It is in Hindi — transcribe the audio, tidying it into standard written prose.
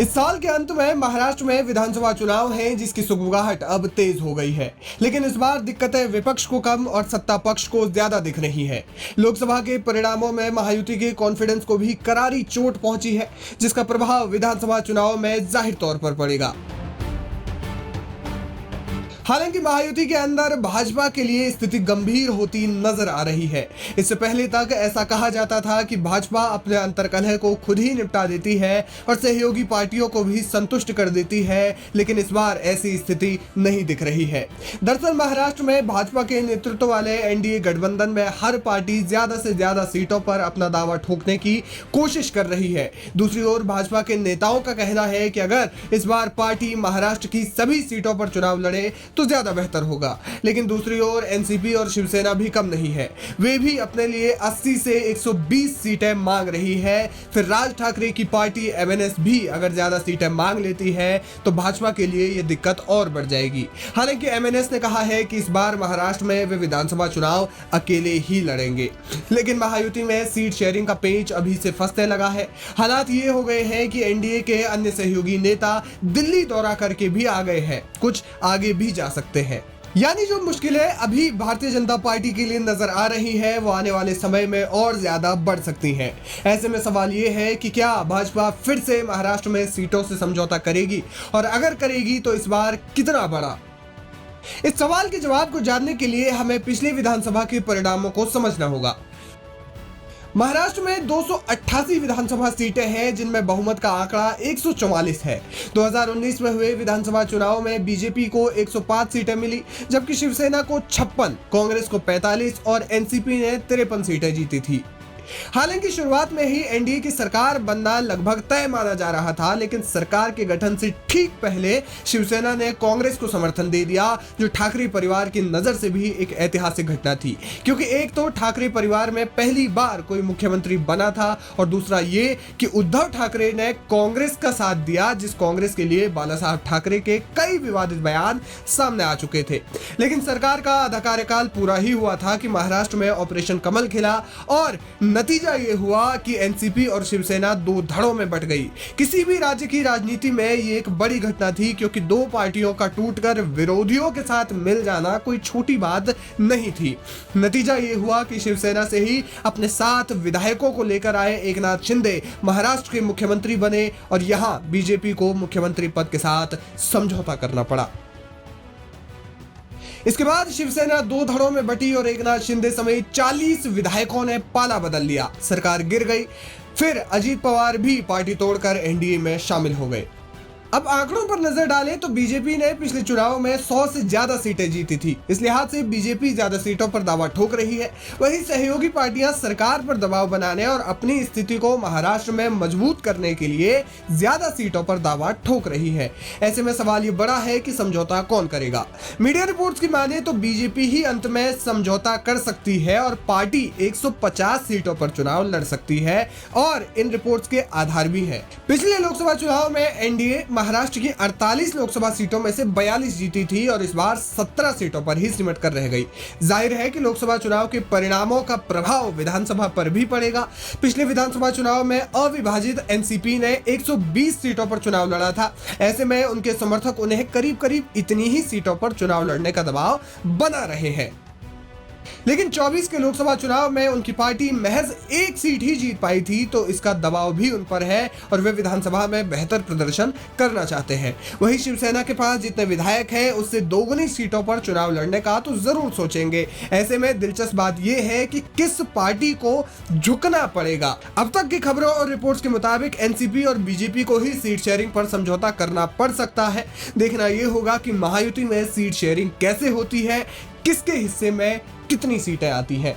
इस साल के अंत में महाराष्ट्र में विधानसभा चुनाव हैं, जिसकी सुगबुगाहट अब तेज हो गई है। लेकिन इस बार दिक्कतें विपक्ष को कम और सत्ता पक्ष को ज्यादा दिख रही हैं। लोकसभा के परिणामों में महायुति के कॉन्फिडेंस को भी करारी चोट पहुंची है, जिसका प्रभाव विधानसभा चुनाव में जाहिर तौर पर पड़ेगा। हालांकि महायुति के अंदर भाजपा के लिए स्थिति गंभीर होती नजर आ रही है। इससे पहले तक ऐसा कहा जाता था कि भाजपा अपने अंतर्कलह को खुद ही निपटा देती है और सहयोगी पार्टियों को भी संतुष्ट कर देती है, लेकिन इस बार ऐसी स्थिति नहीं दिख रही है। दरअसल महाराष्ट्र में भाजपा के नेतृत्व वाले एनडीए गठबंधन में हर पार्टी ज्यादा से ज्यादा सीटों पर अपना दावा ठोकने की कोशिश कर रही है। दूसरी ओर भाजपा के नेताओं का कहना है कि अगर इस बार पार्टी महाराष्ट्र की सभी सीटों पर चुनाव लड़े तो ज्यादा बेहतर होगा। लेकिन दूसरी ओर एनसीपी और शिवसेना भी कम नहीं है, वे भी अपने लिए 80 से 120 सीटें मांग रही है। फिर राज ठाकरे की पार्टी एमएनएस भी अगर ज्यादा सीटें मांग लेती है तो भाजपा के लिए यह दिक्कत और बढ़ जाएगी। हालांकि एमएनएस ने कहा है कि इस बार महाराष्ट्र में वे विधानसभा चुनाव अकेले ही लड़ेंगे, लेकिन महायुति में सीट शेयरिंग का पेंच अभी से फंसने लगा है। हालात ये हो गए हैं कि एनडीए के अन्य सहयोगी नेता दिल्ली दौरा करके भी आ गए हैं, कुछ आगे भी जा सकते हैं। यानी जो मुश्किलें अभी भारतीय जनता पार्टी के लिए नजर आ रही है वो आने वाले समय में और ज्यादा बढ़ सकती हैं। ऐसे में सवाल ये है कि क्या भाजपा फिर से महाराष्ट्र में सीटों से समझौता करेगी, और अगर करेगी तो इस बार कितना बड़ा? इस सवाल के जवाब को जानने के लिए हमें पिछले विधानसभा के परिणामों को समझना होगा। महाराष्ट्र में 288 विधानसभा सीटें हैं, जिनमें बहुमत का आंकड़ा 144 है। 2019 में हुए विधानसभा चुनाव में बीजेपी को 105 सीटें मिली, जबकि शिवसेना को 56, कांग्रेस को 45 और एनसीपी ने 53 सीटें जीती थी। हालांकि शुरुआत में ही एनडीए की सरकार बनना लगभग तय माना जा रहा था, लेकिन सरकार के गठन से ठीक पहले शिवसेना ने कांग्रेस को समर्थन दे दिया, जो ठाकरे परिवार की नजर से भी एक ऐतिहासिक घटना थी। क्योंकि एक तो ठाकरे परिवार में पहली बार कोई मुख्यमंत्री बना था, और दूसरा ये कि उद्धव ठाकरे ने कांग्रेस का साथ दिया, जिस कांग्रेस के लिए बाला साहब ठाकरे के कई विवादित बयान सामने आ चुके थे। लेकिन सरकार का आधा कार्यकाल पूरा ही हुआ था कि महाराष्ट्र में ऑपरेशन कमल खिला, और नतीजा ये हुआ कि एनसीपी और शिवसेना दो धड़ों में बंट गई। किसी भी राज्य की राजनीति में ये एक बड़ी घटना थी, क्योंकि दो पार्टियों का टूटकर विरोधियों के साथ मिल जाना कोई छोटी बात नहीं थी। नतीजा ये हुआ कि शिवसेना से ही अपने 7 विधायकों को लेकर आए एकनाथ शिंदे महाराष्ट्र के मुख्यमंत्री बने, और यहां बीजेपी को मुख्यमंत्री पद के साथ समझौता करना पड़ा। इसके बाद शिवसेना दो धड़ों में बटी और एकनाथ शिंदे समेत 40 विधायकों ने पाला बदल लिया। सरकार गिर गई। फिर अजीत पवार भी पार्टी तोड़कर एनडीए में शामिल हो गए। अब आंकड़ों पर नजर डालें तो बीजेपी ने पिछले चुनाव में 100 से ज्यादा सीटें जीती थी। इस लिहाज से बीजेपी ज्यादा सीटों पर दावा ठोक रही है। वहीं सहयोगी पार्टियां सरकार पर दबाव बनाने और अपनी स्थिति को महाराष्ट्र में मजबूत करने के लिए ज्यादा सीटों पर दावा ठोक रही है। ऐसे में सवाल ये बड़ा है कि समझौता कौन करेगा। मीडिया रिपोर्ट्स की माने तो बीजेपी ही अंत में समझौता कर सकती है और पार्टी 150 सीटों पर चुनाव लड़ सकती है, और इन रिपोर्ट्स के आधार भी है। पिछले लोकसभा चुनाव में एनडीए महाराष्ट्र की 48 लोकसभा सीटों में से 42 जीती थी, और इस बार 17 सीटों पर ही सिमट कर रह गई। जाहिर है कि लोकसभा चुनाव के परिणामों का प्रभाव विधानसभा पर भी पड़ेगा। पिछले विधानसभा चुनाव में अविभाजित एनसीपी ने 120 सीटों पर चुनाव लड़ा था। ऐसे में उनके समर्थक उन्हें करीब करीब इतनी ही सीटों पर चुनाव लड़ने का दबाव बना रहे हैं। लेकिन 24 के लोकसभा चुनाव में उनकी पार्टी महज 1 सीट ही जीत पाई थी, तो इसका दबाव भी उन पर है और वे विधानसभा में बेहतर प्रदर्शन करना चाहते हैं। वहीं शिवसेना के पास जितने विधायक हैं, उससे दोगुनी सीटों पर चुनाव लड़ने का तो जरूर सोचेंगे। ऐसे में दिलचस्प बात यह है कि किस पार्टी को झुकना पड़ेगा। अब तक की खबरों और रिपोर्ट्स के मुताबिक एनसीपी और बीजेपी को ही सीट शेयरिंग पर समझौता करना पड़ सकता है। देखना यह होगा कि महायुति में सीट शेयरिंग कैसे होती है, किसके हिस्से में कितनी सीटें आती हैं।